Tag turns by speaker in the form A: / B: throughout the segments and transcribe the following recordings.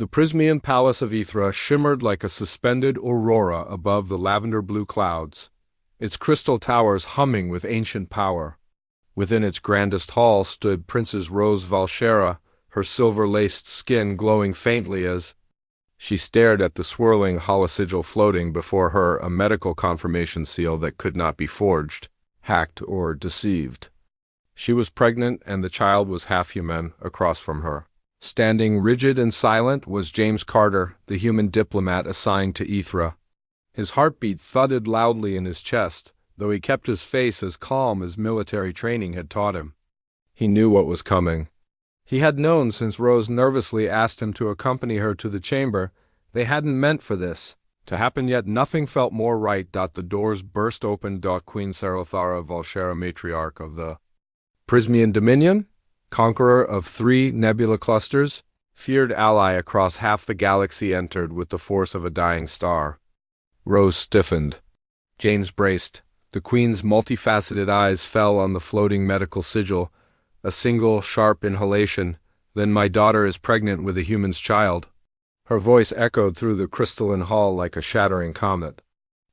A: The Prismian palace of Aethra shimmered like a suspended aurora above the lavender-blue clouds, its crystal towers humming with ancient power. Within its grandest hall stood Princess Rose Valshera, her silver-laced skin glowing faintly as she stared at the swirling holosigil floating before her, a medical confirmation seal that could not be forged, hacked, or deceived. She was pregnant, and the child was half-human across from her. Standing rigid and silent was James Carter, the human diplomat assigned to Aethra. His heartbeat thudded loudly in his chest, though he kept his face as calm as military training had taught him. He knew what was coming. He had known since Rose nervously asked him to accompany her to the chamber. They hadn't meant for this to happen, yet nothing felt more right. The doors burst open. Queen Sarothara Valshera, matriarch of the Prismian Dominion, conqueror of 3 nebula clusters, feared ally across half the galaxy, entered with the force of a dying star. Rose stiffened. James braced. The Queen's multifaceted eyes fell on the floating medical sigil. A single, sharp inhalation. Then my daughter is pregnant with a human's child. Her voice echoed through the crystalline hall like a shattering comet.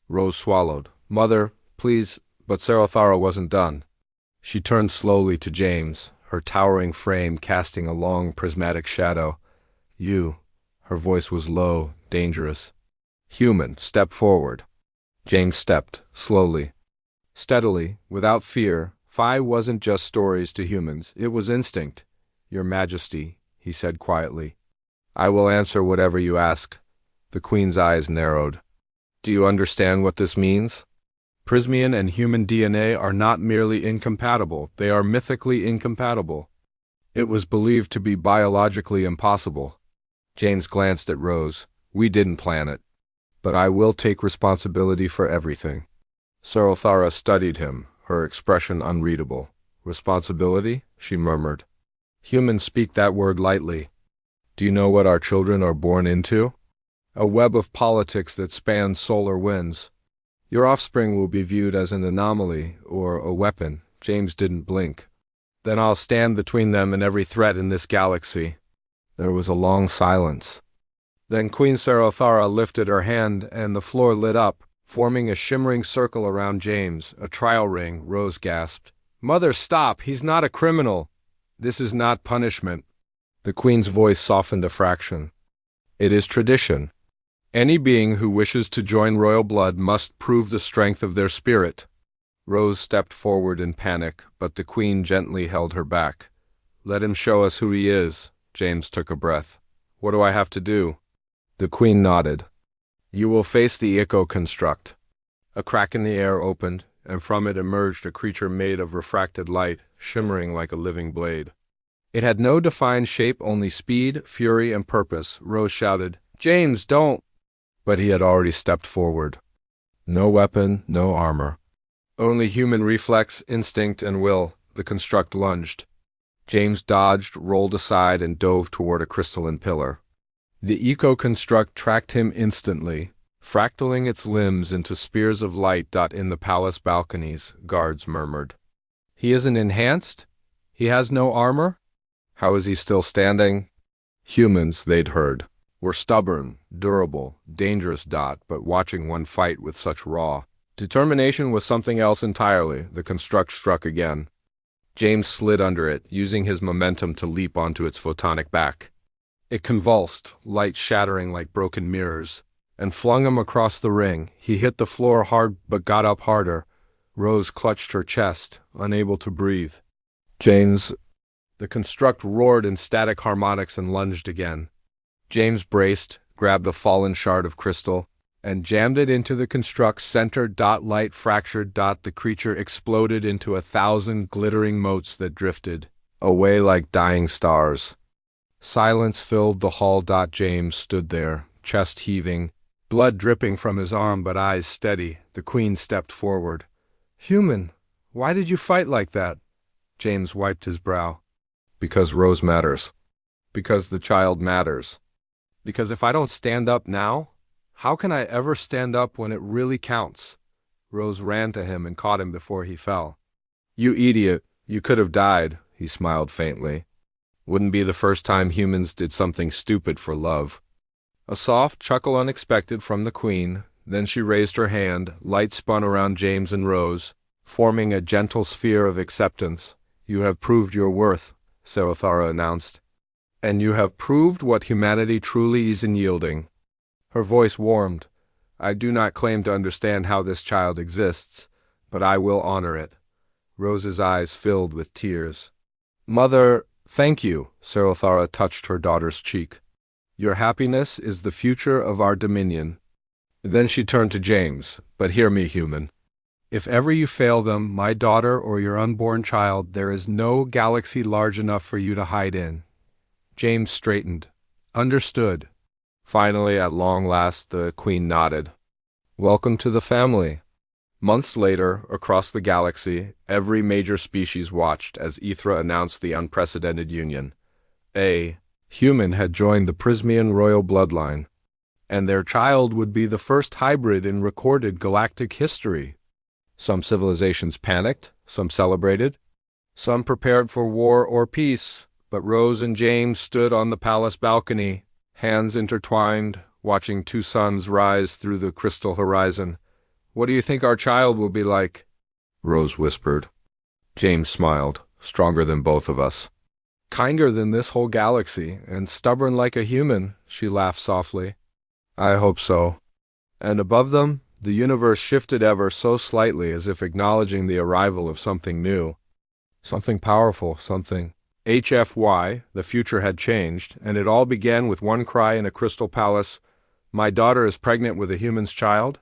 A: Rose swallowed. Mother, please, but Sarothara wasn't done. She turned slowly to James, her towering frame casting a long prismatic shadow. You. Her voice was low, dangerous. Human, step forward. James stepped, slowly. Steadily, without fear. Phi wasn't just stories to humans, it was instinct. Your Majesty, he said quietly. I will answer whatever you ask. The Queen's eyes narrowed. Do you understand what this means? Prismian and human DNA are not merely incompatible, they are mythically incompatible. It was believed to be biologically impossible. James glanced at Rose. We didn't plan it. But I will take responsibility for everything. Sarothara studied him, her expression unreadable. Responsibility? She murmured. Humans speak that word lightly. Do you know what our children are born into? A web of politics that spans solar winds. Your offspring will be viewed as an anomaly or a weapon. James didn't blink. Then I'll stand between them and every threat in this galaxy. There was a long silence. Then Queen Sarothara lifted her hand and the floor lit up, forming a shimmering circle around James, a trial ring. Rose gasped. Mother, stop! He's not a criminal! This is not punishment. The Queen's voice softened a fraction. It is tradition. Any being who wishes to join royal blood must prove the strength of their spirit. Rose stepped forward in panic, but the Queen gently held her back. Let him show us who he is. James took a breath. What do I have to do? The Queen nodded. You will face the echo construct. A crack in the air opened, and from it emerged a creature made of refracted light, shimmering like a living blade. It had no defined shape, only speed, fury, and purpose. Rose shouted, James, don't! But he had already stepped forward. No weapon, no armor. Only human reflex, instinct, and will. The construct lunged. James dodged, rolled aside, and dove toward a crystalline pillar. The eco-construct tracked him instantly, fractaling its limbs into spears of light. In the palace balconies, guards murmured. He isn't enhanced? He has no armor? How is he still standing? Humans, they'd heard, were stubborn, durable, dangerous. But watching one fight with such raw determination was something else entirely. The construct struck again. James slid under it, using his momentum to leap onto its photonic back. It convulsed, light shattering like broken mirrors, and flung him across the ring. He hit the floor hard but got up harder. Rose clutched her chest, unable to breathe. James... The construct roared in static harmonics and lunged again. James braced, grabbed a fallen shard of crystal, and jammed it into the construct's center. Light fractured. The creature exploded into 1,000 glittering motes that drifted away like dying stars. Silence filled the hall. James stood there, chest heaving, blood dripping from his arm but eyes steady. The Queen stepped forward. Human, why did you fight like that? James wiped his brow. Because Rose matters. Because the child matters. Because if I don't stand up now, how can I ever stand up when it really counts? Rose ran to him and caught him before he fell. You idiot, you could have died, he smiled faintly. Wouldn't be the first time humans did something stupid for love. A soft chuckle unexpected from the queen, then she raised her hand, light spun around James and Rose, forming a gentle sphere of acceptance. You have proved your worth, Sarothara announced. And you have proved what humanity truly is in yielding. Her voice warmed. I do not claim to understand how this child exists, but I will honor it. Rose's eyes filled with tears. Mother, thank you, Sarothara touched her daughter's cheek. Your happiness is the future of our dominion. Then she turned to James. But hear me, human. If ever you fail them, my daughter or your unborn child, there is no galaxy large enough for you to hide in. James straightened. Understood. Finally, at long last, the queen nodded. Welcome to the family. Months later, across the galaxy, every major species watched as Ithra announced the unprecedented union. A human had joined the Prismian royal bloodline, and their child would be the first hybrid in recorded galactic history. Some civilizations panicked, some celebrated, some prepared for war or peace, but Rose and James stood on the palace balcony, hands intertwined, watching two suns rise through the crystal horizon. What do you think our child will be like? Rose whispered. James smiled, stronger than both of us. Kinder than this whole galaxy, and stubborn like a human, she laughed softly. I hope so. And above them, the universe shifted ever so slightly as if acknowledging the arrival of something new. Something powerful, something. HFY, the future had changed, and it all began with one cry in a crystal palace. My daughter is pregnant with a human's child?